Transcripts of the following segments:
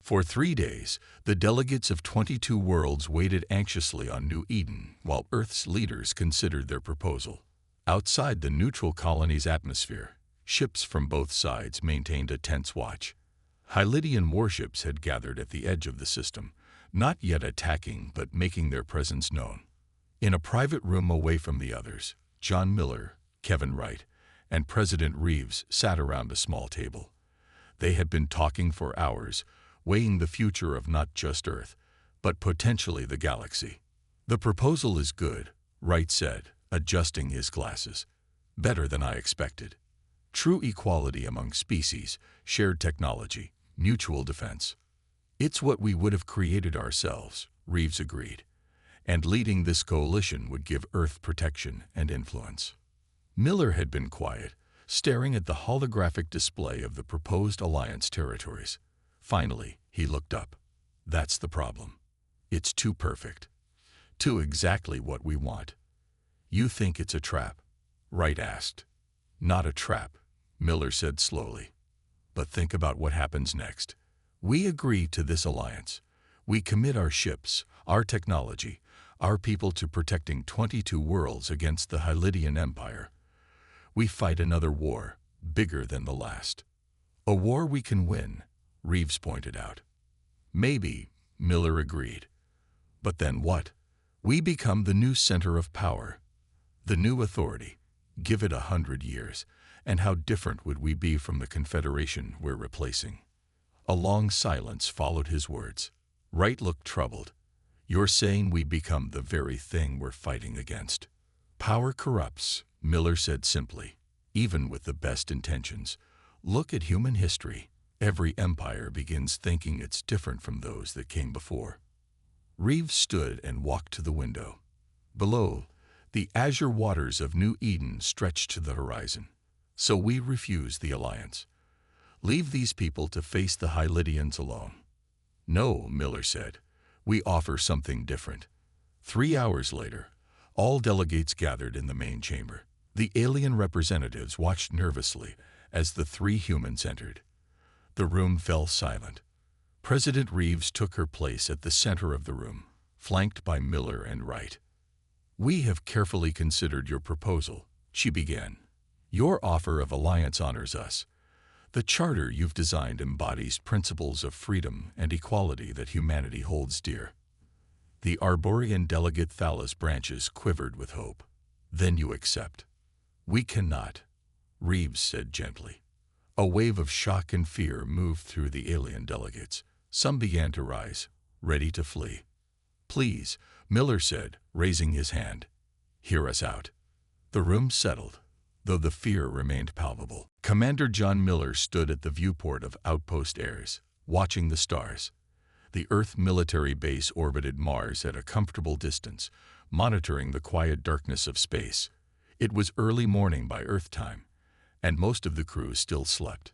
For 3 days, the delegates of 22 worlds waited anxiously on New Eden while Earth's leaders considered their proposal. Outside the neutral colony's atmosphere, ships from both sides maintained a tense watch. Hylidian warships had gathered at the edge of the system, not yet attacking but making their presence known. In a private room away from the others, John Miller, Kevin Wright, and President Reeves sat around a small table. They had been talking for hours, weighing the future of not just Earth, but potentially the galaxy. "The proposal is good," Wright said, adjusting his glasses. "Better than I expected. True equality among species, shared technology, mutual defense. It's what we would have created ourselves," Reeves agreed. "And leading this coalition would give Earth protection and influence." Miller had been quiet, staring at the holographic display of the proposed alliance territories. Finally, he looked up. "That's the problem. It's too perfect. Too exactly what we want." "You think it's a trap?" Wright asked. "Not a trap," Miller said slowly. "But think about what happens next. We agree to this alliance. We commit our ships, our technology, our people to protecting 22 worlds against the Hylidian Empire. We fight another war, bigger than the last. A war we can win," Reeves pointed out. "Maybe," Miller agreed. "But then what? We become the new center of power, the new authority. Give it 100 years, and how different would we be from the Confederation we're replacing?" A long silence followed his words. Wright looked troubled. "You're saying we become the very thing we're fighting against?" "Power corrupts," Miller said simply, "even with the best intentions. Look at human history. Every empire begins thinking it's different from those that came before." Reeves stood and walked to the window. Below, the azure waters of New Eden stretched to the horizon. "So we refuse the alliance. Leave these people to face the Hylidians alone." "No," Miller said. "We offer something different." 3 hours later, all delegates gathered in the main chamber. The alien representatives watched nervously as the 3 humans entered. The room fell silent. President Reeves took her place at the center of the room, flanked by Miller and Wright. "We have carefully considered your proposal," she began. "Your offer of alliance honors us. The charter you've designed embodies principles of freedom and equality that humanity holds dear." The Arborian delegate Thalas' branches quivered with hope. "Then you accept?" "We cannot," Reeves said gently. A wave of shock and fear moved through the alien delegates. Some began to rise, ready to flee. "Please," Miller said, raising his hand. "Hear us out." The room settled, though the fear remained palpable. Commander John Miller stood at the viewport of Outpost Airs, watching the stars. The Earth military base orbited Mars at a comfortable distance, monitoring the quiet darkness of space. It was early morning by Earth time, and most of the crew still slept.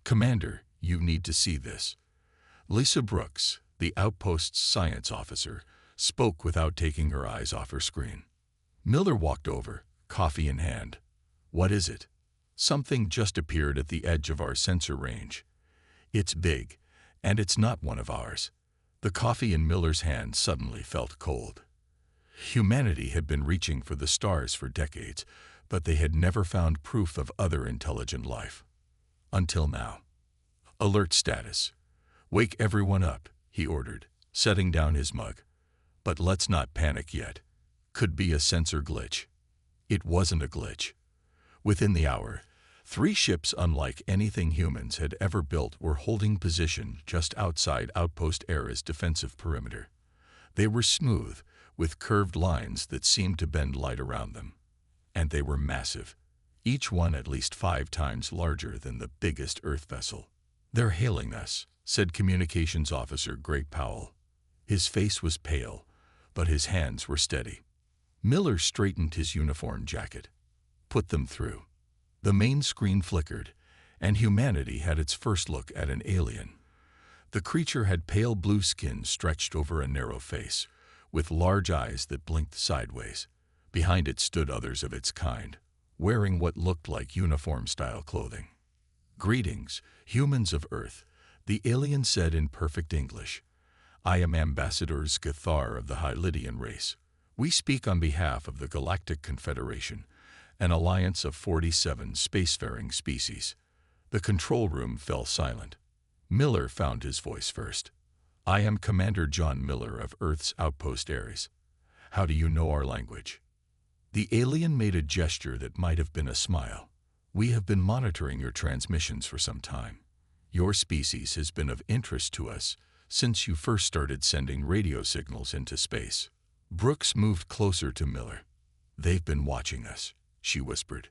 "Commander, you need to see this." Lisa Brooks, the outpost's science officer, spoke without taking her eyes off her screen. Miller walked over, coffee in hand. "What is it?" "Something just appeared at the edge of our sensor range. It's big, and it's not one of ours." The coffee in Miller's hand suddenly felt cold. Humanity had been reaching for the stars for decades, but they had never found proof of other intelligent life. Until now. "Alert status. Wake everyone up," he ordered, setting down his mug. "But let's not panic yet. Could be a sensor glitch." It wasn't a glitch. Within the hour, 3 ships unlike anything humans had ever built were holding position just outside Outpost Air's defensive perimeter. They were smooth, with curved lines that seemed to bend light around them. And they were massive, each one at least 5 times larger than the biggest Earth vessel. "They're hailing us," said Communications Officer Greg Powell. His face was pale, but his hands were steady. Miller straightened his uniform jacket. "Put them through." The main screen flickered, and humanity had its first look at an alien. The creature had pale blue skin stretched over a narrow face, with large eyes that blinked sideways. Behind it stood others of its kind, wearing what looked like uniform-style clothing. "Greetings, humans of Earth," The alien said in perfect English, "I am Ambassador Scathar of the Hylidian race. We speak on behalf of the Galactic Confederation, an alliance of 47 spacefaring species." The control room fell silent. Miller found his voice first. "I am Commander John Miller of Earth's Outpost Ares. How do you know our language?" The alien made a gesture that might have been a smile. "We have been monitoring your transmissions for some time. Your species has been of interest to us since you first started sending radio signals into space." Brooks moved closer to Miller. "They've been watching us," she whispered.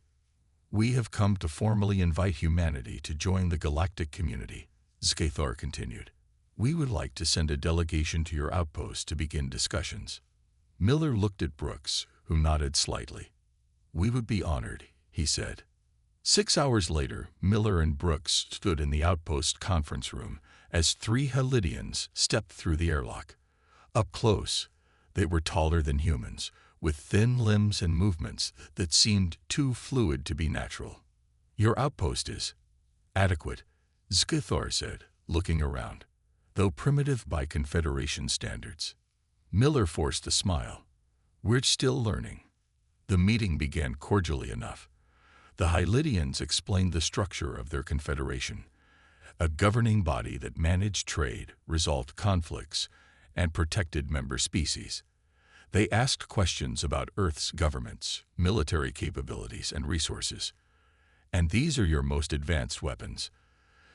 "We have come to formally invite humanity to join the galactic community," Scathar continued. "We would like to send a delegation to your outpost to begin discussions." Miller looked at Brooks, who nodded slightly. "We would be honored," he said. 6 hours later, Miller and Brooks stood in the outpost conference room as 3 Hylidians stepped through the airlock. Up close, they were taller than humans, with thin limbs and movements that seemed too fluid to be natural. "Your outpost is adequate," Scathar said, looking around, "though primitive by Confederation standards." Miller forced a smile. "We're still learning." The meeting began cordially enough. The Hylidians explained the structure of their confederation, a governing body that managed trade, resolved conflicts, and protected member species. They asked questions about Earth's governments, military capabilities, and resources. "And these are your most advanced weapons?"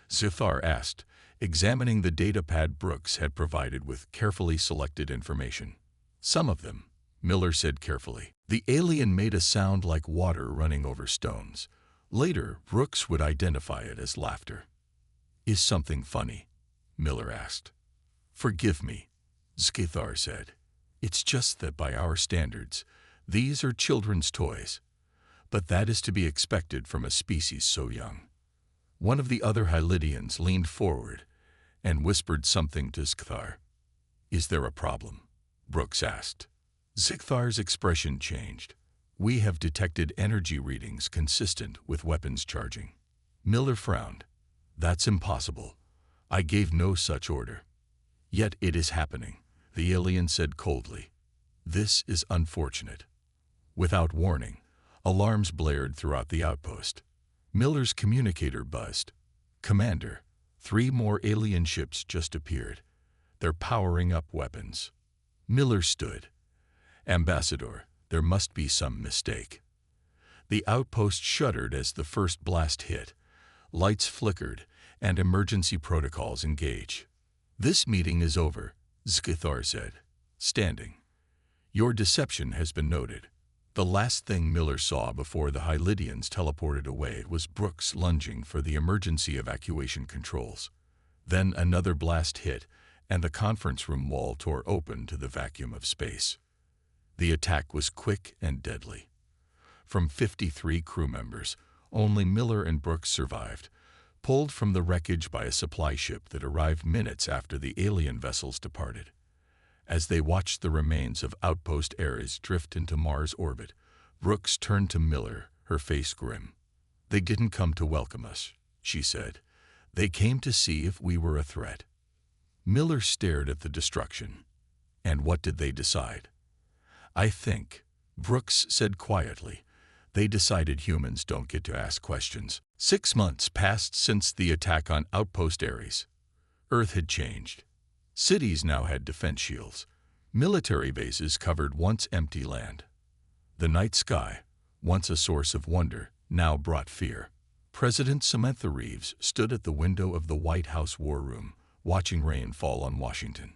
Scathar asked, examining the datapad Brooks had provided with carefully selected information. "Some of them," Miller said carefully. The alien made a sound like water running over stones. Later, Brooks would identify it as laughter. "Is something funny?" Miller asked. "Forgive me," Scathar said. "It's just that by our standards, these are children's toys. But that is to be expected from a species so young." One of the other Hylidians leaned forward and whispered something to Scathar. "Is there a problem?" Brooks asked. Sicthar's expression changed. "We have detected energy readings consistent with weapons charging." Miller frowned. "That's impossible. I gave no such order." "Yet it is happening," the alien said coldly. "This is unfortunate." Without warning, alarms blared throughout the outpost. Miller's communicator buzzed. "Commander, 3 more alien ships just appeared. They're powering up weapons." Miller stood. "Ambassador, there must be some mistake." The outpost shuddered as the first blast hit. Lights flickered, and emergency protocols engaged. "This meeting is over," Scathar said, standing. "Your deception has been noted." The last thing Miller saw before the Hylidians teleported away was Brooks lunging for the emergency evacuation controls. Then another blast hit, and the conference room wall tore open to the vacuum of space. The attack was quick and deadly. From 53 crew members, only Miller and Brooks survived, pulled from the wreckage by a supply ship that arrived minutes after the alien vessels departed. As they watched the remains of Outpost Ares drift into Mars orbit, Brooks turned to Miller, her face grim. "They didn't come to welcome us," she said. "They came to see if we were a threat." Miller stared at the destruction. "And what did they decide?" "I think," Brooks said quietly, "they decided humans don't get to ask questions." 6 months passed since the attack on Outpost Ares. Earth had changed. Cities now had defense shields. Military bases covered once empty land. The night sky, once a source of wonder, now brought fear. President Samantha Reeves stood at the window of the White House war room, watching rain fall on Washington.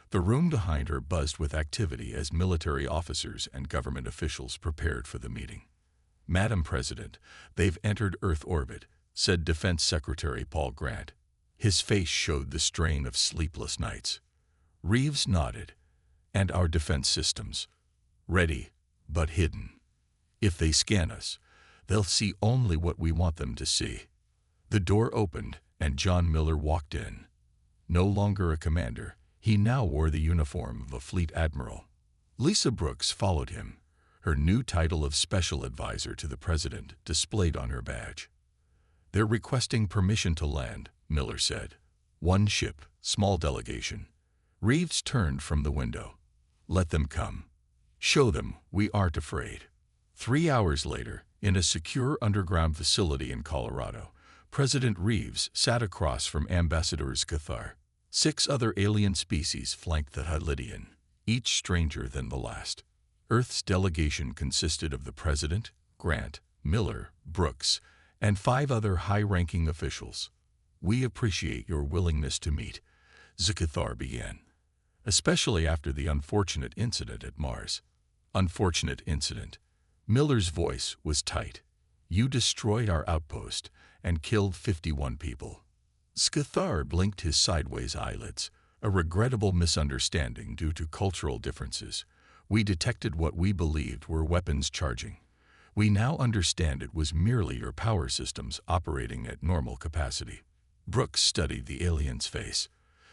The room behind her buzzed with activity as military officers and government officials prepared for the meeting. "Madam President, they've entered Earth orbit," said Defense Secretary Paul Grant. His face showed the strain of sleepless nights. Reeves nodded. "And our defense systems? Ready, but hidden. If they scan us, they'll see only what we want them to see." The door opened, and John Miller walked in. No longer a commander, he now wore the uniform of a fleet admiral. Lisa Brooks followed him, her new title of Special Advisor to the President displayed on her badge. "They're requesting permission to land," Miller said. One ship, small delegation. Reeves turned from the window. Let them come. Show them we aren't afraid. 3 hours later, in a secure underground facility in Colorado, President Reeves sat across from Ambassador Scathar. 6 other alien species flanked the Hylidian, each stranger than the last. Earth's delegation consisted of the President, Grant, Miller, Brooks, and 5 other high-ranking officials. We appreciate your willingness to meet, Scathar began, especially after the unfortunate incident at Mars. Unfortunate incident. Miller's voice was tight. You destroyed our outpost and killed 51 people. Scathar blinked his sideways eyelids, a regrettable misunderstanding due to cultural differences. We detected what we believed were weapons charging. We now understand it was merely your power systems operating at normal capacity. Brooks studied the alien's face.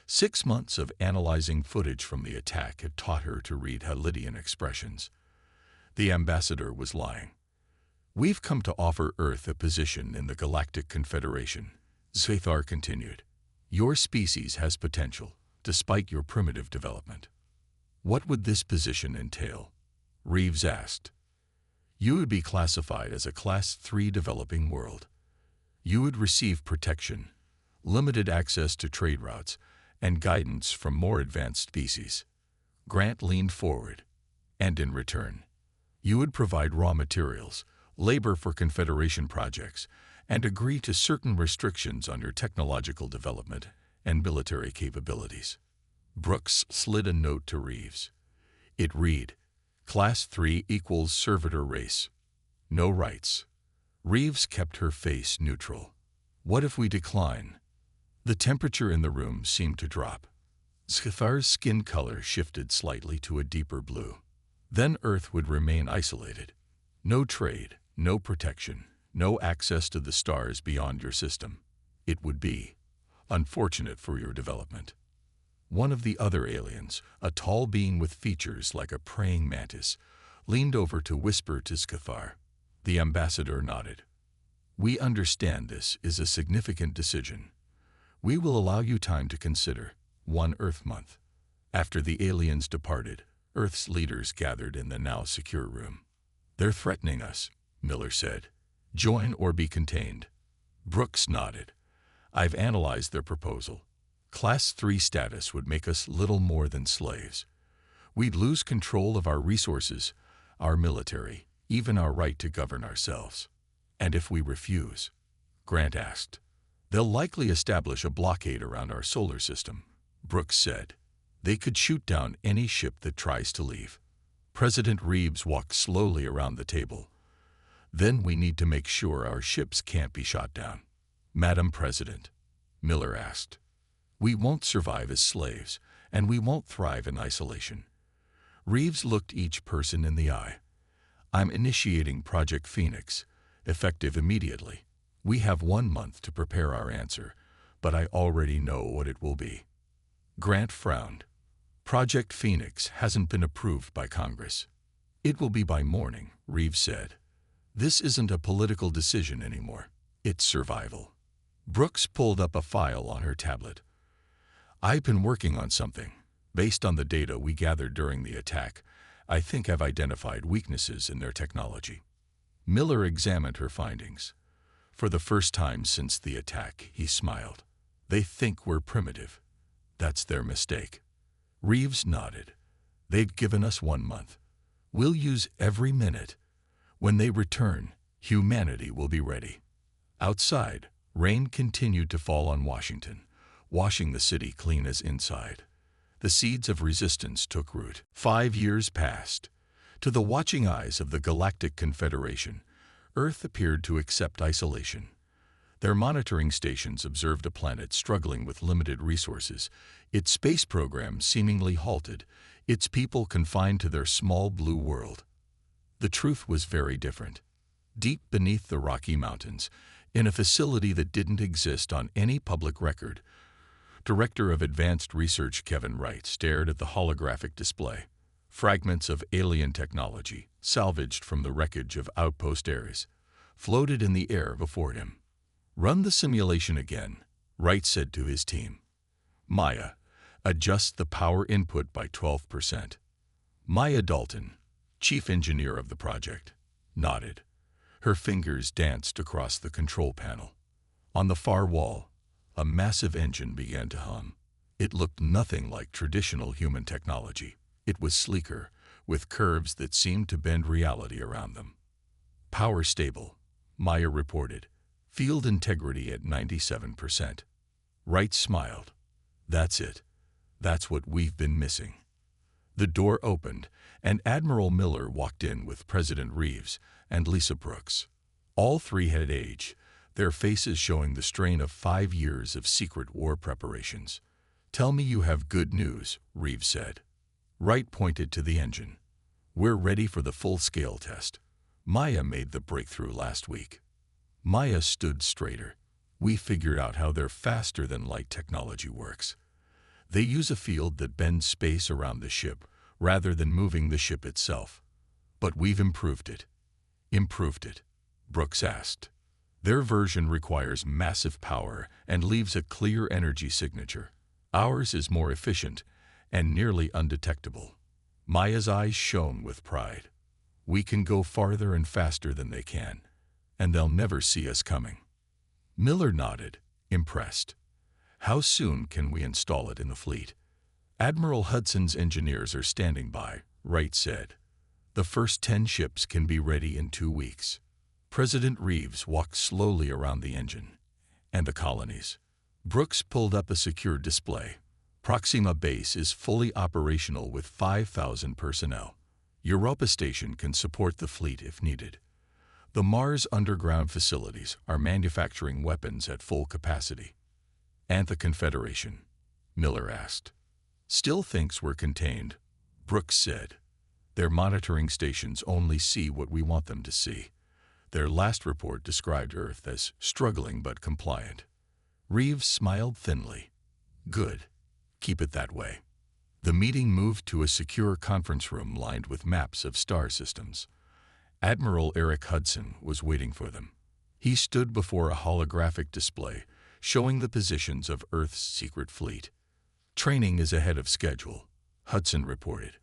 6 months of analyzing footage from the attack had taught her to read Hylidian expressions. The ambassador was lying. We've come to offer Earth a position in the Galactic Confederation, Scathar continued. Your species has potential, despite your primitive development. What would this position entail? Reeves asked. You would be classified as a Class 3 developing world. You would receive protection, limited access to trade routes, and guidance from more advanced species. Grant leaned forward. And in return, you would provide raw materials, labor for Confederation projects, and agree to certain restrictions on your technological development and military capabilities. Brooks slid a note to Reeves. It read, Class 3 equals servitor race. No rights. Reeves kept her face neutral. What if we decline? The temperature in the room seemed to drop. Scathar's skin color shifted slightly to a deeper blue. Then Earth would remain isolated. No trade, no protection, no access to the stars beyond your system. It would be unfortunate for your development. One of the other aliens, a tall being with features like a praying mantis, leaned over to whisper to Scathar. The ambassador nodded. We understand this is a significant decision. We will allow you time to consider 1 Earth month. After the aliens departed, Earth's leaders gathered in the now secure room. They're threatening us, Miller said. Join or be contained. Brooks nodded. I've analyzed their proposal. Class 3 status would make us little more than slaves. We'd lose control of our resources, our military, even our right to govern ourselves. And if we refuse? Grant asked. They'll likely establish a blockade around our solar system, Brooks said. They could shoot down any ship that tries to leave. President Reeves walked slowly around the table. Then we need to make sure our ships can't be shot down. Madam President, Miller asked. We won't survive as slaves, and we won't thrive in isolation. Reeves looked each person in the eye. I'm initiating Project Phoenix, effective immediately. We have 1 month to prepare our answer, but I already know what it will be. Grant frowned. Project Phoenix hasn't been approved by Congress. It will be by morning, Reeves said. This isn't a political decision anymore. It's survival. Brooks pulled up a file on her tablet. I've been working on something. Based on the data we gathered during the attack, I think I've identified weaknesses in their technology. Miller examined her findings. For the first time since the attack, he smiled. They think we're primitive. That's their mistake. Reeves nodded. They've given us 1 month. We'll use every minute. When they return, humanity will be ready. Outside, rain continued to fall on Washington, washing the city clean as inside. The seeds of resistance took root. 5 years passed. To the watching eyes of the Galactic Confederation, Earth appeared to accept isolation. Their monitoring stations observed a planet struggling with limited resources, its space program seemingly halted, its people confined to their small blue world. The truth was very different. Deep beneath the Rocky Mountains, in a facility that didn't exist on any public record, Director of Advanced Research Kevin Wright stared at the holographic display. Fragments of alien technology, salvaged from the wreckage of Outpost Ares, floated in the air before him. Run the simulation again, Wright said to his team. Maya, adjust the power input by 12%. Maya Dalton, chief engineer of the project, nodded. Her fingers danced across the control panel. On the far wall, a massive engine began to hum. It looked nothing like traditional human technology. It was sleeker, with curves that seemed to bend reality around them. Power stable, Maya reported. Field integrity at 97%. Wright smiled. That's it. That's what we've been missing. The door opened, and Admiral Miller walked in with President Reeves and Lisa Brooks. All three had aged, their faces showing the strain of 5 years of secret war preparations. "Tell me you have good news," Reeves said. Wright pointed to the engine. "We're ready for the full-scale test. Maya made the breakthrough last week." Maya stood straighter. "We figured out how their faster-than-light technology works. They use a field that bends space around the ship rather than moving the ship itself. But we've improved it." "Improved it?" Brooks asked. "Their version requires massive power and leaves a clear energy signature. Ours is more efficient and nearly undetectable." Maya's eyes shone with pride. "We can go farther and faster than they can, and they'll never see us coming." Miller nodded, impressed. "How soon can we install it in the fleet?" "Admiral Hudson's engineers are standing by," Wright said. "The first 10 ships can be ready in 2 weeks." President Reeves walked slowly around the engine. "And the colonies?" Brooks pulled up a secure display. "Proxima Base is fully operational with 5,000 personnel. Europa Station can support the fleet if needed. The Mars underground facilities are manufacturing weapons at full capacity." "And the Confederation?" Miller asked. "Still thinks we're contained," Brooks said. "Their monitoring stations only see what we want them to see. Their last report described Earth as struggling but compliant." Reeves smiled thinly. "Good. Keep it that way." The meeting moved to a secure conference room lined with maps of star systems. Admiral Eric Hudson was waiting for them. He stood before a holographic display showing the positions of Earth's secret fleet. "Training is ahead of schedule," Hudson reported.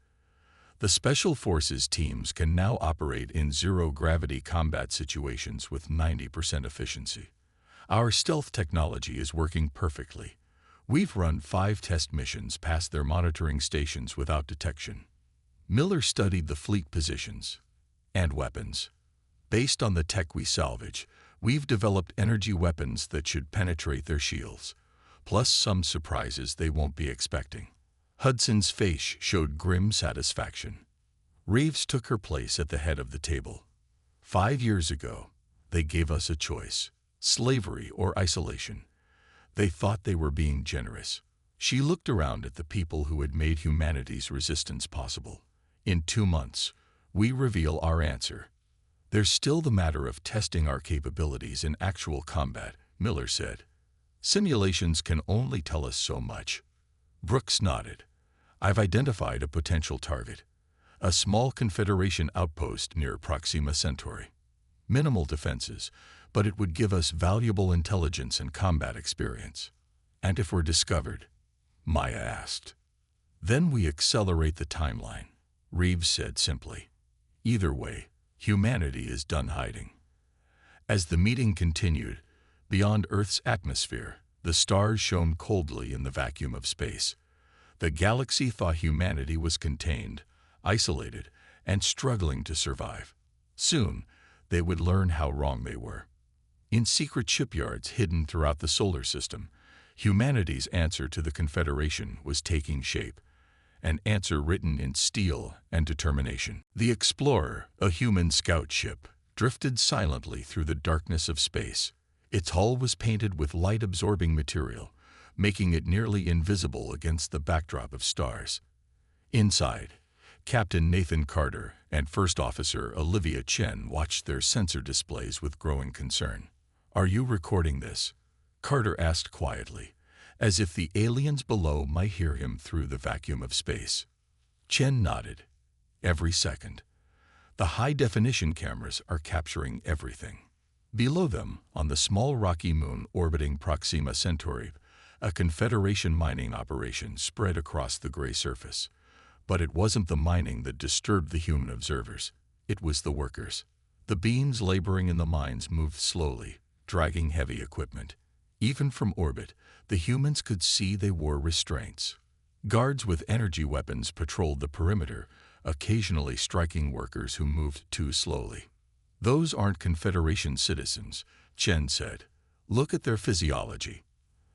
"The Special Forces teams can now operate in zero-gravity combat situations with 90% efficiency. Our stealth technology is working perfectly. We've run 5 test missions past their monitoring stations without detection." Miller studied the fleet positions and weapons. "Based on the tech we salvage, we've developed energy weapons that should penetrate their shields, plus some surprises they won't be expecting." Hudson's face showed grim satisfaction. Reeves took her place at the head of the table. 5 years ago, they gave us a choice: slavery or isolation. They thought they were being generous. She looked around at the people who had made humanity's resistance possible. "In 2 months, we reveal our answer. There's still the matter of testing our capabilities in actual combat," Miller said. "Simulations can only tell us so much." Brooks nodded. "I've identified a potential target. A small Confederation outpost near Proxima Centauri. Minimal defenses, but it would give us valuable intelligence and combat experience." "And if we're discovered?" Maya asked. "Then we accelerate the timeline," Reeves said simply. "Either way, humanity is done hiding." As the meeting continued, beyond Earth's atmosphere, the stars shone coldly in the vacuum of space. The galaxy thought humanity was contained, isolated, and struggling to survive. Soon, they would learn how wrong they were. In secret shipyards hidden throughout the solar system, humanity's answer to the Confederation was taking shape, an answer written in steel and determination. The Explorer, a human scout ship, drifted silently through the darkness of space. Its hull was painted with light-absorbing material, making it nearly invisible against the backdrop of stars. Inside, Captain Nathan Carter and First Officer Olivia Chen watched their sensor displays with growing concern. "Are you recording this?" Carter asked quietly, as if the aliens below might hear him through the vacuum of space. Chen nodded. "Every second. The high-definition cameras are capturing everything." Below them, on the small rocky moon orbiting Proxima Centauri, A Confederation mining operation spread across the gray surface. But it wasn't the mining that disturbed the human observers. It was the workers. The beams laboring in the mines moved slowly, dragging heavy equipment. Even from orbit, the humans could see they wore restraints. Guards with energy weapons patrolled the perimeter, occasionally striking workers who moved too slowly. "Those aren't Confederation citizens," Chen said. "Look at their physiology.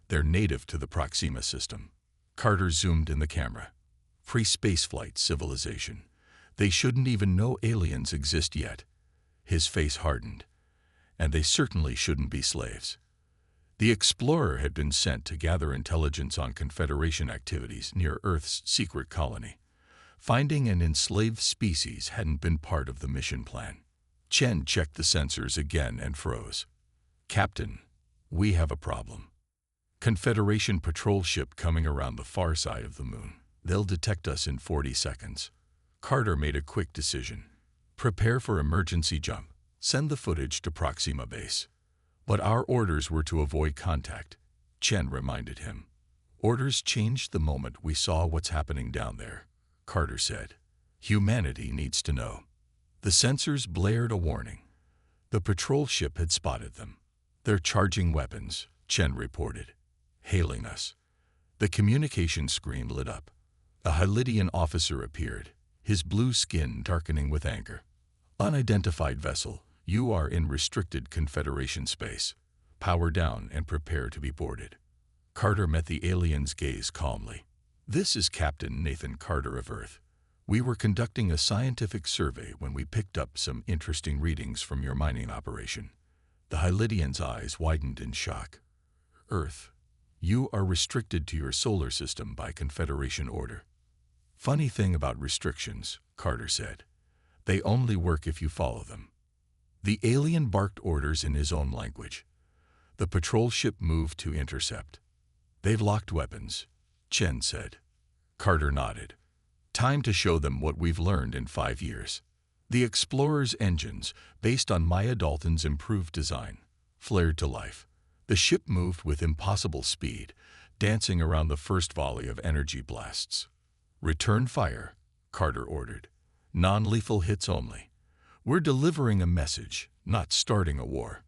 They're native to the Proxima system." Carter zoomed in the camera. "Pre-spaceflight civilization. They shouldn't even know aliens exist yet." His face hardened. "And they certainly shouldn't be slaves." The Explorer had been sent to gather intelligence on Confederation activities near Earth's secret colony. Finding an enslaved species hadn't been part of the mission plan. Chen checked the sensors again and froze. "Captain, we have a problem. Confederation patrol ship coming around the far side of the moon. They'll detect us in 40 seconds. Carter made a quick decision. "Prepare for emergency jump. Send the footage to Proxima base." "But our orders were to avoid contact," Chen reminded him. "Orders changed the moment we saw what's happening down there," Carter said. "Humanity needs to know." The sensors blared a warning. The patrol ship had spotted them. "They're charging weapons," Chen reported. "Hailing us." The communication screen lit up. A Hylidian officer appeared, his blue skin darkening with anger. "Unidentified vessel, you are in restricted Confederation space. Power down and prepare to be boarded." Carter met the alien's gaze calmly. "This is Captain Nathan Carter of Earth. We were conducting a scientific survey when we picked up some interesting readings from your mining operation." The Hylidian's eyes widened in shock. "Earth, you are restricted to your solar system by Confederation order." "Funny thing about restrictions," Carter said. "They only work if you follow them." The alien barked orders in his own language. The patrol ship moved to intercept. "They've locked weapons," Chen said. Carter nodded. "Time to show them what we've learned in 5 years." The Explorer's engines, based on Maya Dalton's improved design, flared to life. The ship moved with impossible speed, dancing around the first volley of energy blasts. "Return fire," Carter ordered. "Non-lethal hits only. We're delivering a message, not starting a war."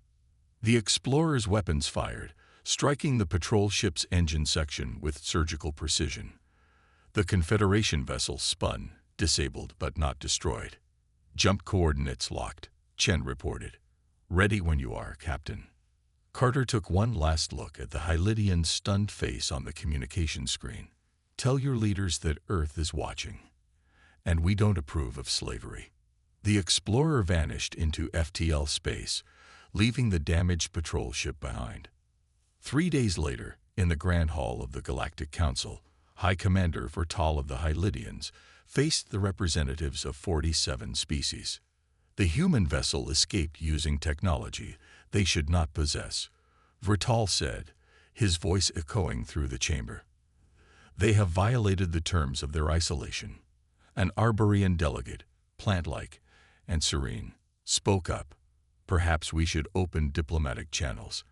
The Explorer's weapons fired, striking the patrol ship's engine section with surgical precision. The Confederation vessel spun, disabled but not destroyed. "Jump coordinates locked," Chen reported. "Ready when you are, Captain." Carter took one last look at the Hylidian's stunned face on the communication screen. "Tell your leaders that Earth is watching. And we don't approve of slavery." The Explorer vanished into FTL space, leaving the damaged patrol ship behind. 3 days later, in the Grand Hall of the Galactic Council, High Commander Vertal of the Hylidians faced the representatives of 47 species. The human vessel escaped using technology they should not possess, Vertal said, his voice echoing through the chamber. "They have violated the terms of their isolation." An Arborian delegate, plant-like and serene, spoke up. "Perhaps we should open diplomatic channels.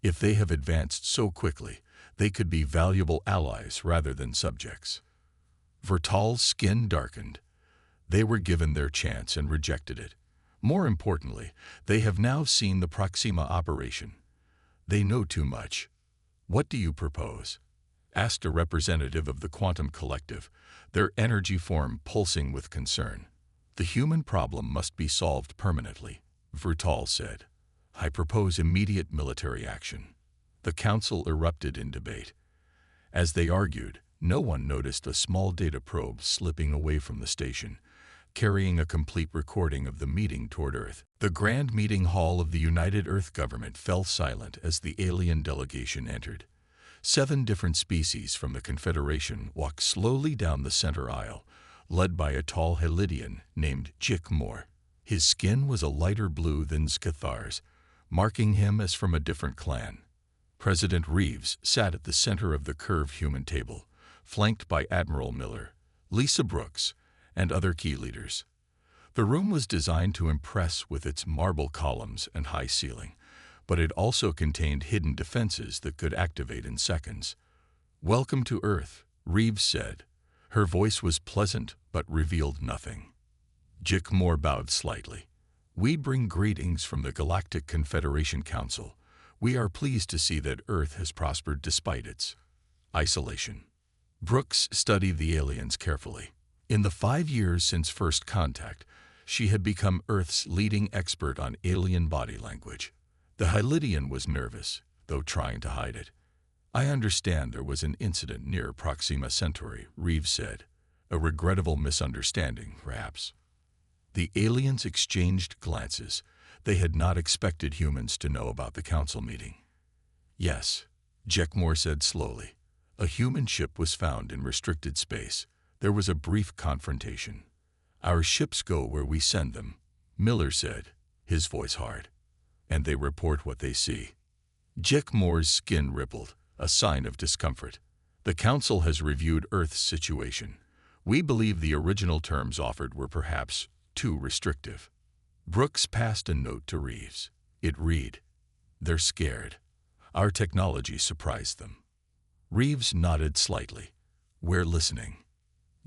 If they have advanced so quickly, they could be valuable allies rather than subjects." Vertal's skin darkened. They were given their chance and rejected it. More importantly, they have now seen the Proxima operation. They know too much. "What do you propose?" asked a representative of the Quantum Collective, their energy form pulsing with concern. "The human problem must be solved permanently," Vertal said. "I propose immediate military action." The council erupted in debate. As they argued, no one noticed a small data probe slipping away from the station, carrying a complete recording of the meeting toward Earth. The grand meeting hall of the United Earth government fell silent as the alien delegation entered. 7 different species from the Confederation walked slowly down the center aisle, led by a tall Hylidian named Chick Moore. His skin was a lighter blue than Scathar's, marking him as from a different clan. President Reeves sat at the center of the curved human table, flanked by Admiral Miller, Lisa Brooks, and other key leaders. The room was designed to impress with its marble columns and high ceiling, but it also contained hidden defenses that could activate in seconds. "Welcome to Earth," Reeves said. Her voice was pleasant but revealed nothing. Jickmore bowed slightly. "We bring greetings from the Galactic Confederation Council. We are pleased to see that Earth has prospered despite its isolation." Brooks studied the aliens carefully. In the 5 years since first contact, she had become Earth's leading expert on alien body language. The Hylidian was nervous, though trying to hide it. "I understand there was an incident near Proxima Centauri," Reeves said. "A regrettable misunderstanding, perhaps." The aliens exchanged glances. They had not expected humans to know about the council meeting. "Yes," Jickmore said slowly. "A human ship was found in restricted space. There was a brief confrontation. Our ships go where we send them," Miller said, his voice hard. "And they report what they see." Jickmore's skin rippled, a sign of discomfort. "The council has reviewed Earth's situation. We believe the original terms offered were perhaps too restrictive." Brooks passed a note to Reeves. It read, "They're scared. Our technology surprised them." Reeves nodded slightly. "We're listening."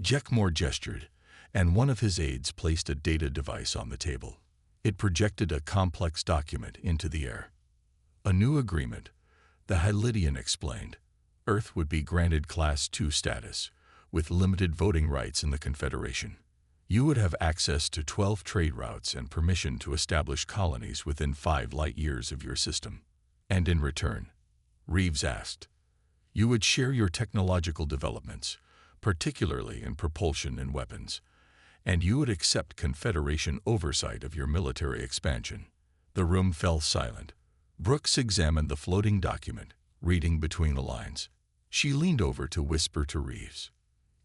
Jickmore gestured, and one of his aides placed a data device on the table. It projected a complex document into the air. "A new agreement," the Hylidian explained. "Earth would be granted Class II status, with limited voting rights in the Confederation. You would have access to 12 trade routes and permission to establish colonies within 5 light years of your system." "And in return?" Reeves asked. "You would share your technological developments, particularly in propulsion and weapons, and you would accept Confederation oversight of your military expansion." The room fell silent. Brooks examined the floating document, reading between the lines. She leaned over to whisper to Reeves.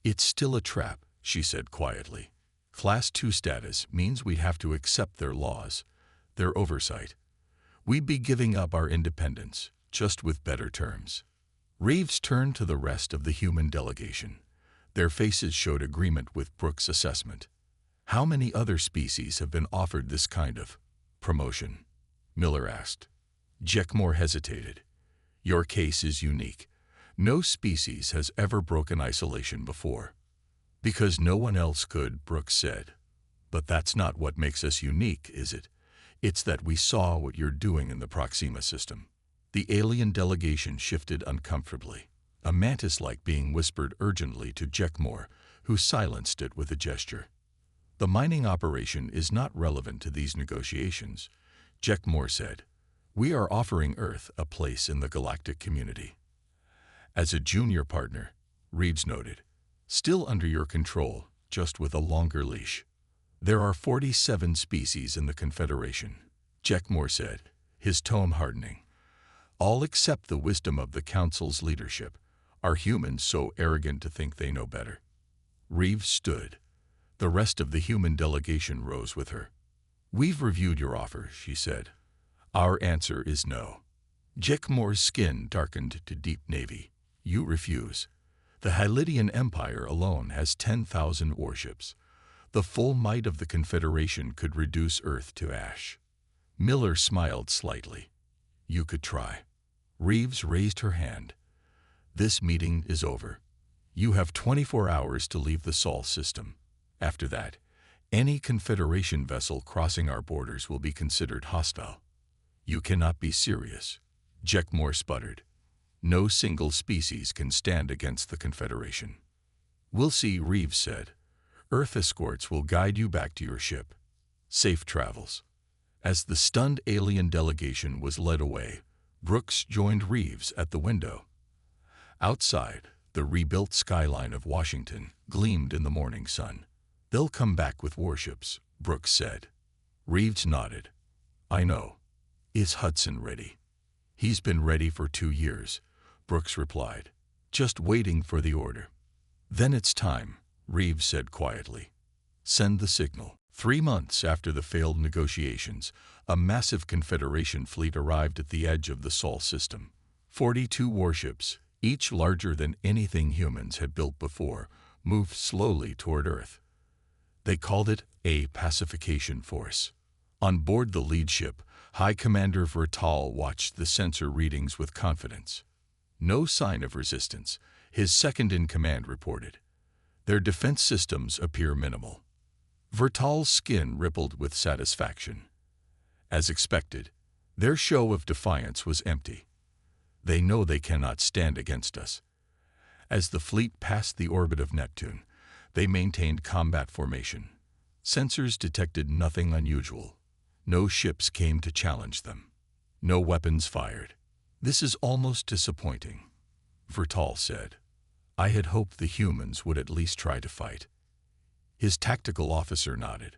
"It's still a trap," she said quietly. "Class II status means we'd have to accept their laws, their oversight. We'd be giving up our independence, just with better terms." Reeves turned to the rest of the human delegation. Their faces showed agreement with Brooks' assessment. "How many other species have been offered this kind of promotion?" Miller asked. Jickmore hesitated. "Your case is unique. No species has ever broken isolation before." "Because no one else could," Brooks said. "But that's not what makes us unique, is it? It's that we saw what you're doing in the Proxima system." The alien delegation shifted uncomfortably. A mantis-like being whispered urgently to Jickmore, who silenced it with a gesture. "The mining operation is not relevant to these negotiations," Jickmore said. "We are offering Earth a place in the galactic community." "As a junior partner," Reeves noted. "Still under your control, just with a longer leash." "There are 47 species in the Confederation," Jickmore said, his tone hardening. "All accept the wisdom of the Council's leadership. Are humans so arrogant to think they know better?" Reeves stood. The rest of the human delegation rose with her. "We've reviewed your offer," she said. "Our answer is no." Jickmore's skin darkened to deep navy. "You refuse. The Hylidian Empire alone has 10,000 warships. The full might of the Confederation could reduce Earth to ash." Miller smiled slightly. "You could try." Reeves raised her hand. "This meeting is over. You have 24 hours to leave the Sol system. After that, any Confederation vessel crossing our borders will be considered hostile." "You cannot be serious," Jickmore sputtered. "No single species can stand against the Confederation." "We'll see," Reeves said. "Earth escorts will guide you back to your ship. Safe travels." As the stunned alien delegation was led away, Brooks joined Reeves at the window. Outside, the rebuilt skyline of Washington gleamed in the morning sun. "They'll come back with warships," Brooks said. Reeves nodded. "I know. Is Hudson ready?" "He's been ready for 2 years," Brooks replied. "Just waiting for the order." "Then it's time," Reeves said quietly. "Send the signal." 3 months after the failed negotiations, a massive Confederation fleet arrived at the edge of the Sol system. 42 warships, each larger than anything humans had built before, moved slowly toward Earth. They called it a pacification force. On board the lead ship, High Commander Vertal watched the sensor readings with confidence. No sign of resistance, his second-in-command reported. Their defense systems appear minimal. Vertal's skin rippled with satisfaction. As expected, their show of defiance was empty. They know they cannot stand against us. As the fleet passed the orbit of Neptune, they maintained combat formation. Sensors detected nothing unusual. No ships came to challenge them. No weapons fired. "This is almost disappointing," Vertal said. "I had hoped the humans would at least try to fight." His tactical officer nodded.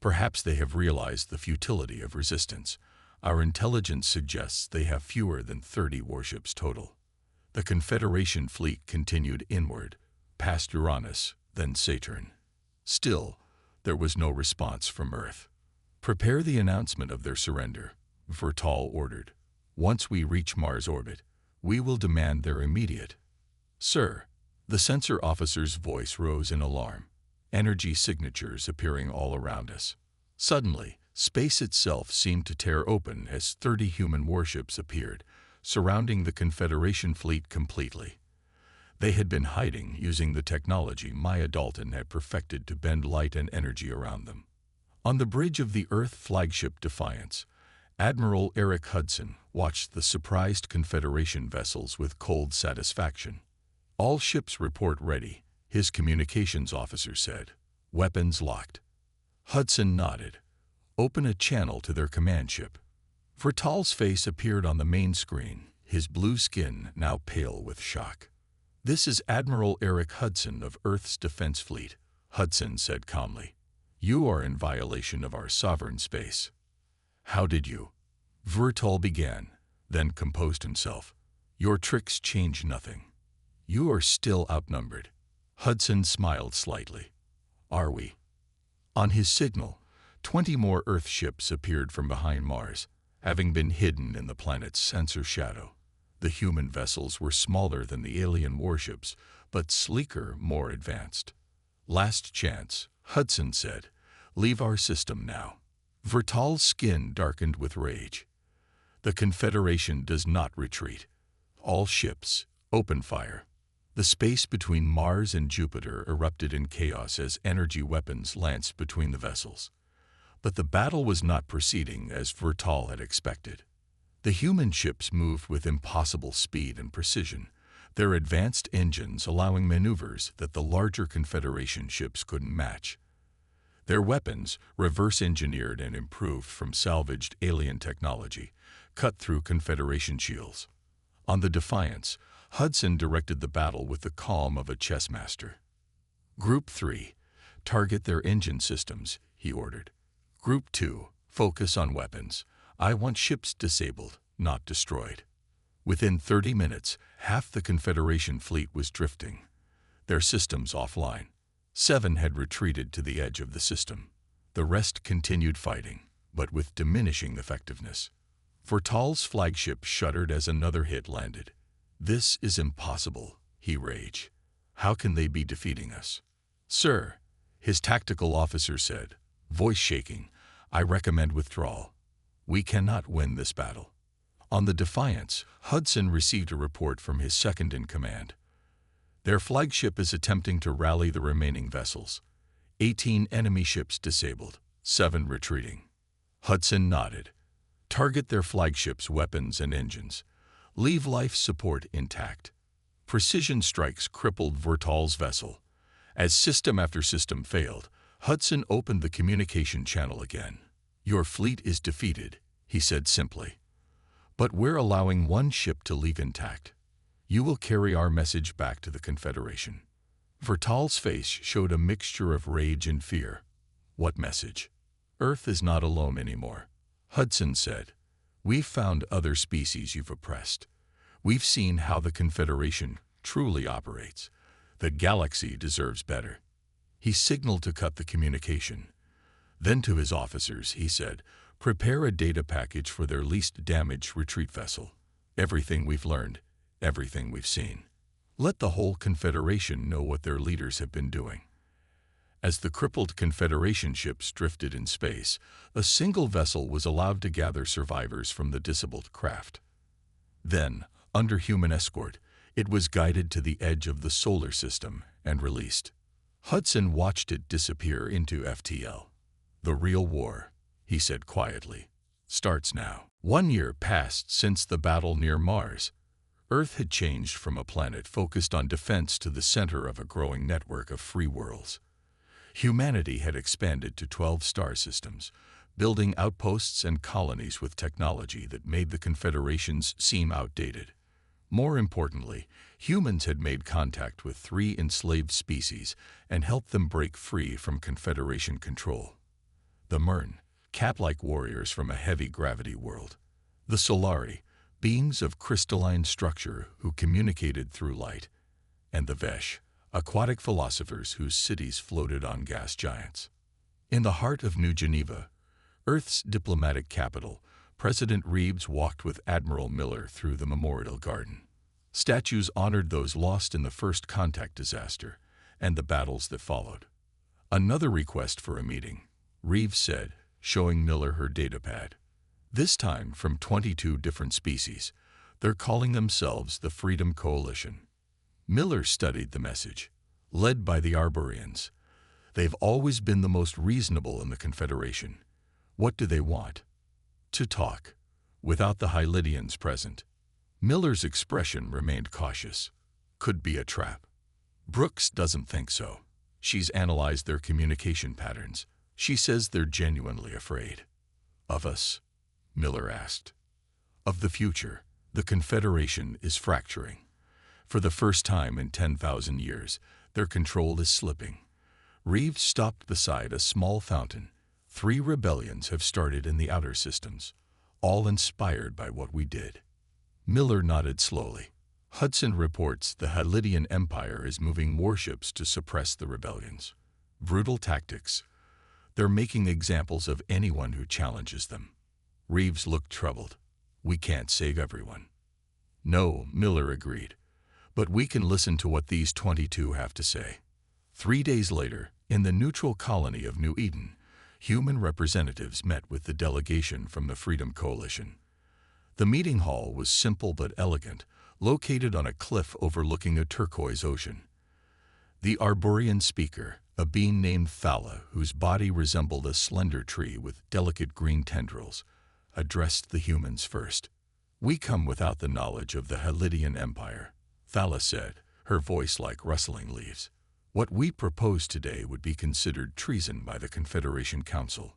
"Perhaps they have realized the futility of resistance. Our intelligence suggests they have fewer than 30 warships total." The Confederation fleet continued inward, past Uranus, then Saturn. Still, there was no response from Earth. "Prepare the announcement of their surrender," Vertal ordered. "Once we reach Mars orbit, we will demand their immediate—" "Sir," the sensor officer's voice rose in alarm, energy signatures appearing all around us. Suddenly, space itself seemed to tear open as 30 human warships appeared, surrounding the Confederation fleet completely. They had been hiding using the technology Maya Dalton had perfected to bend light and energy around them. On the bridge of the Earth flagship Defiance, Admiral Eric Hudson watched the surprised Confederation vessels with cold satisfaction. "All ships report ready," his communications officer said. "Weapons locked." Hudson nodded. "Open a channel to their command ship." Vertal's face appeared on the main screen, his blue skin now pale with shock. "This is Admiral Eric Hudson of Earth's Defense Fleet," Hudson said calmly. "You are in violation of our sovereign space." "How did you—" Vertal began, then composed himself. "Your tricks change nothing. You are still outnumbered." Hudson smiled slightly. "Are we?" On his signal, 20 more Earth ships appeared from behind Mars, having been hidden in the planet's sensor shadow. The human vessels were smaller than the alien warships, but sleeker, more advanced. "Last chance," Hudson said. "Leave our system now." Vertal's skin darkened with rage. "The Confederation does not retreat. All ships, open fire." The space between Mars and Jupiter erupted in chaos as energy weapons lanced between the vessels. But the battle was not proceeding as Vertal had expected. The human ships moved with impossible speed and precision, their advanced engines allowing maneuvers that the larger Confederation ships couldn't match. Their weapons, reverse-engineered and improved from salvaged alien technology, cut through Confederation shields. On the Defiance, Hudson directed the battle with the calm of a chess master. "Group 3, target their engine systems," he ordered. "Group 2, focus on weapons. I want ships disabled, not destroyed." Within 30 minutes, half the Confederation fleet was drifting, their systems offline. 7 had retreated to the edge of the system. The rest continued fighting, but with diminishing effectiveness. Vertal's flagship shuddered as another hit landed. "This is impossible," he raged. "How can they be defeating us?" "Sir," his tactical officer said, voice shaking, "I recommend withdrawal. We cannot win this battle." On the Defiance, Hudson received a report from his second-in-command. "Their flagship is attempting to rally the remaining vessels. 18 enemy ships disabled, 7 retreating." Hudson nodded. "Target their flagship's weapons and engines. Leave life support intact." Precision strikes crippled Vertal's vessel. As system after system failed, Hudson opened the communication channel again. "Your fleet is defeated," he said simply. "But we're allowing 1 ship to leave intact. You will carry our message back to the Confederation." Vertal's face showed a mixture of rage and fear. "What message?" "Earth is not alone anymore," Hudson said. "We've found other species you've oppressed. We've seen how the Confederation truly operates. The galaxy deserves better." He signaled to cut the communication. Then to his officers, he said, "Prepare a data package for their least damaged retreat vessel. Everything we've learned, everything we've seen. Let the whole Confederation know what their leaders have been doing." As the crippled Confederation ships drifted in space, a single vessel was allowed to gather survivors from the disabled craft. Then, under human escort, it was guided to the edge of the solar system and released. Hudson watched it disappear into FTL. "The real war," he said quietly, "starts now." 1 year passed since the battle near Mars. Earth had changed from a planet focused on defense to the center of a growing network of free worlds. Humanity had expanded to 12 star systems, building outposts and colonies with technology that made the confederations seem outdated. More importantly, humans had made contact with 3 enslaved species and helped them break free from Confederation control. The Myrn, cat-like warriors from a heavy gravity world. The Solari, beings of crystalline structure who communicated through light. And the Vesh, aquatic philosophers whose cities floated on gas giants. In the heart of New Geneva, Earth's diplomatic capital, President Reeves walked with Admiral Miller through the Memorial Garden. Statues honored those lost in the first contact disaster and the battles that followed. "Another request for a meeting," Reeves said, showing Miller her datapad. "This time from 22 different species. They're calling themselves the Freedom Coalition." Miller studied the message. "Led by the Arborians. They've always been the most reasonable in the Confederation. What do they want?" "To talk, without the Hylidians present." Miller's expression remained cautious. "Could be a trap." "Brooks doesn't think so. She's analyzed their communication patterns. She says they're genuinely afraid." "Of us?" Miller asked. "Of the future. The Confederation is fracturing. For the first time in 10,000 years, their control is slipping." Reeves stopped beside a small fountain. "3 rebellions have started in the outer systems, all inspired by what we did." Miller nodded slowly. "Hudson reports the Hylidian Empire is moving warships to suppress the rebellions. Brutal tactics. They're making examples of anyone who challenges them." Reeves looked troubled. "We can't save everyone." "No," Miller agreed. "But we can listen to what these 22 have to say." 3 days later, in the neutral colony of New Eden, human representatives met with the delegation from the Freedom Coalition. The meeting hall was simple but elegant, located on a cliff overlooking a turquoise ocean. The Arborian speaker, a being named Thala, whose body resembled a slender tree with delicate green tendrils, addressed the humans first. "We come without the knowledge of the Hylidian Empire," Thala said, her voice like rustling leaves. "What we propose today would be considered treason by the Confederation Council."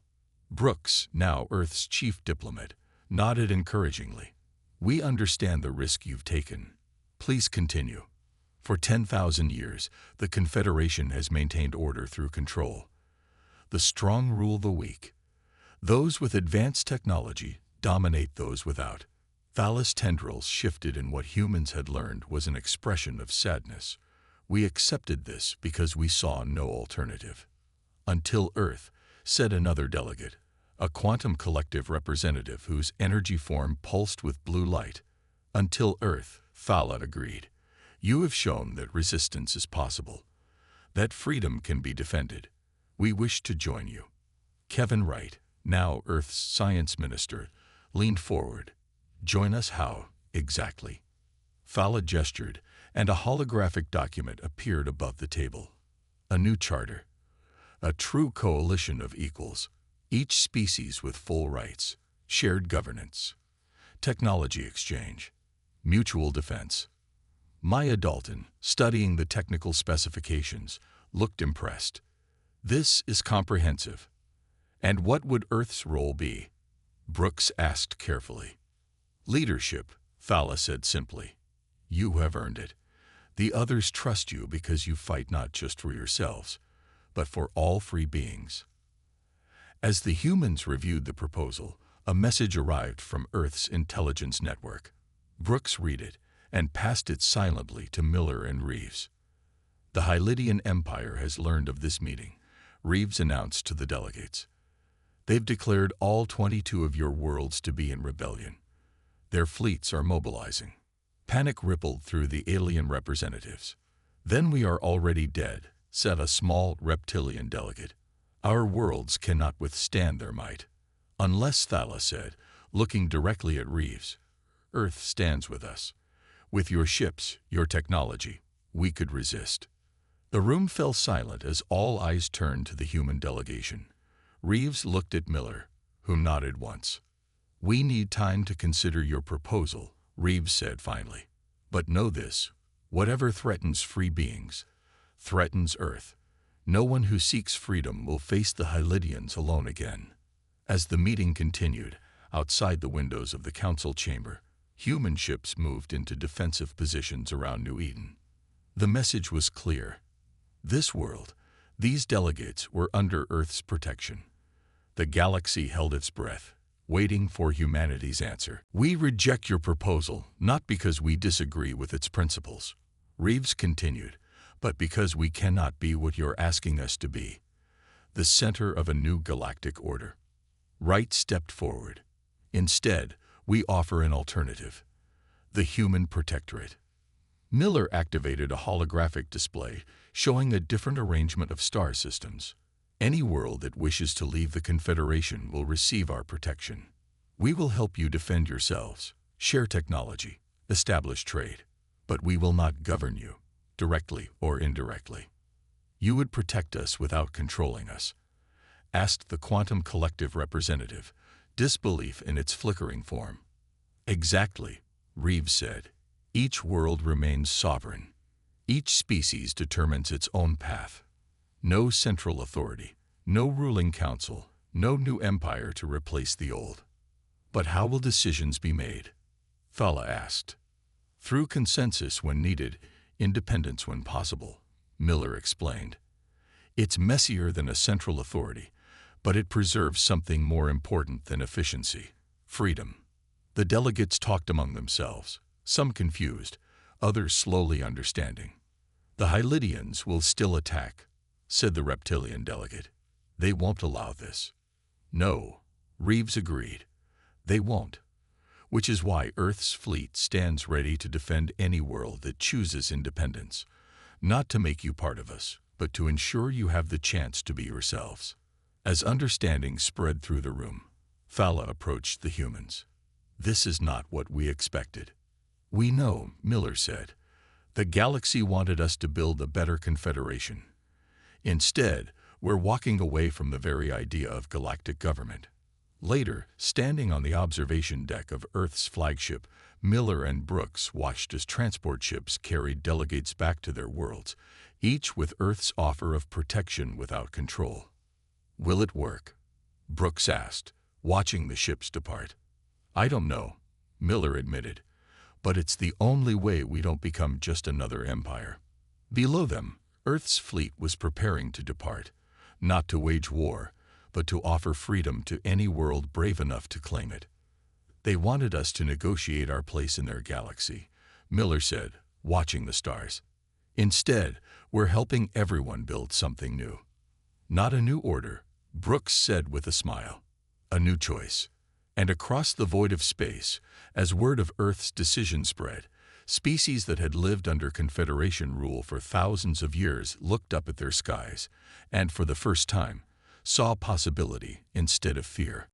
Brooks, now Earth's chief diplomat, nodded encouragingly. "We understand the risk you've taken. Please continue. For 10,000 years, the Confederation has maintained order through control. The strong rule the weak. Those with advanced technology dominate those without." Thala's tendrils shifted in what humans had learned was an expression of sadness. "We accepted this because we saw no alternative." "Until Earth," said another delegate, a quantum collective representative whose energy form pulsed with blue light. "Until Earth," Thala agreed. "You have shown that resistance is possible, that freedom can be defended. We wish to join you." Kevin Wright, now Earth's science minister, leaned forward. "Join us how, exactly?" Thala gestured, and a holographic document appeared above the table. "A new charter. A true coalition of equals, each species with full rights, shared governance, technology exchange, mutual defense." Maya Dalton, studying the technical specifications, looked impressed. "This is comprehensive." "And what would Earth's role be?" Brooks asked carefully. "Leadership," Thala said simply. "You have earned it. The others trust you because you fight not just for yourselves, but for all free beings." As the humans reviewed the proposal, a message arrived from Earth's intelligence network. Brooks read it and passed it silently to Miller and Reeves. "The Hylidian Empire has learned of this meeting," Reeves announced to the delegates. "They've declared all 22 of your worlds to be in rebellion. Their fleets are mobilizing." Panic rippled through the alien representatives. "Then we are already dead," said a small reptilian delegate. "Our worlds cannot withstand their might." "Unless," Thala said, looking directly at Reeves, "Earth stands with us. With your ships, your technology, we could resist." The room fell silent as all eyes turned to the human delegation. Reeves looked at Miller, who nodded once. "We need time to consider your proposal," Reeves said finally. "But know this, whatever threatens free beings, threatens Earth. No one who seeks freedom will face the Hylidians alone again." As the meeting continued, outside the windows of the council chamber, human ships moved into defensive positions around New Eden. The message was clear. This world, these delegates were under Earth's protection. The galaxy held its breath, waiting for humanity's answer. "We reject your proposal, not because we disagree with its principles," Reeves continued, "but because we cannot be what you're asking us to be, the center of a new galactic order." Wright stepped forward. "Instead, we offer an alternative, the Human Protectorate." Miller activated a holographic display showing a different arrangement of star systems. "Any world that wishes to leave the Confederation will receive our protection. We will help you defend yourselves, share technology, establish trade, but we will not govern you, directly or indirectly." "You would protect us without controlling us?" asked the Quantum Collective representative, disbelief in its flickering form. "Exactly," Reeves said. "Each world remains sovereign. Each species determines its own path. No central authority, no ruling council, no new empire to replace the old." "But how will decisions be made?" Thala asked. "Through consensus when needed, independence when possible," Miller explained. "It's messier than a central authority, but it preserves something more important than efficiency: freedom." The delegates talked among themselves, some confused, others slowly understanding. "The Hylidians will still attack," said the reptilian delegate. "They won't allow this." "No," Reeves agreed. "They won't. Which is why Earth's fleet stands ready to defend any world that chooses independence, not to make you part of us, but to ensure you have the chance to be yourselves." As understanding spread through the room, Thala approached the humans. "This is not what we expected." "We know," Miller said. "The galaxy wanted us to build a better confederation. Instead, we're walking away from the very idea of galactic government." Later, standing on the observation deck of Earth's flagship, Miller and Brooks watched as transport ships carried delegates back to their worlds, each with Earth's offer of protection without control. "Will it work?" Brooks asked, watching the ships depart. "I don't know," Miller admitted, "but it's the only way we don't become just another empire." Below them, Earth's fleet was preparing to depart, not to wage war, but to offer freedom to any world brave enough to claim it. "They wanted us to negotiate our place in their galaxy," Miller said, watching the stars. "Instead, we're helping everyone build something new." "Not a new order," Brooks said with a smile. "A new choice." And across the void of space, as word of Earth's decision spread, species that had lived under Confederation rule for thousands of years looked up at their skies, and for the first time, saw possibility instead of fear.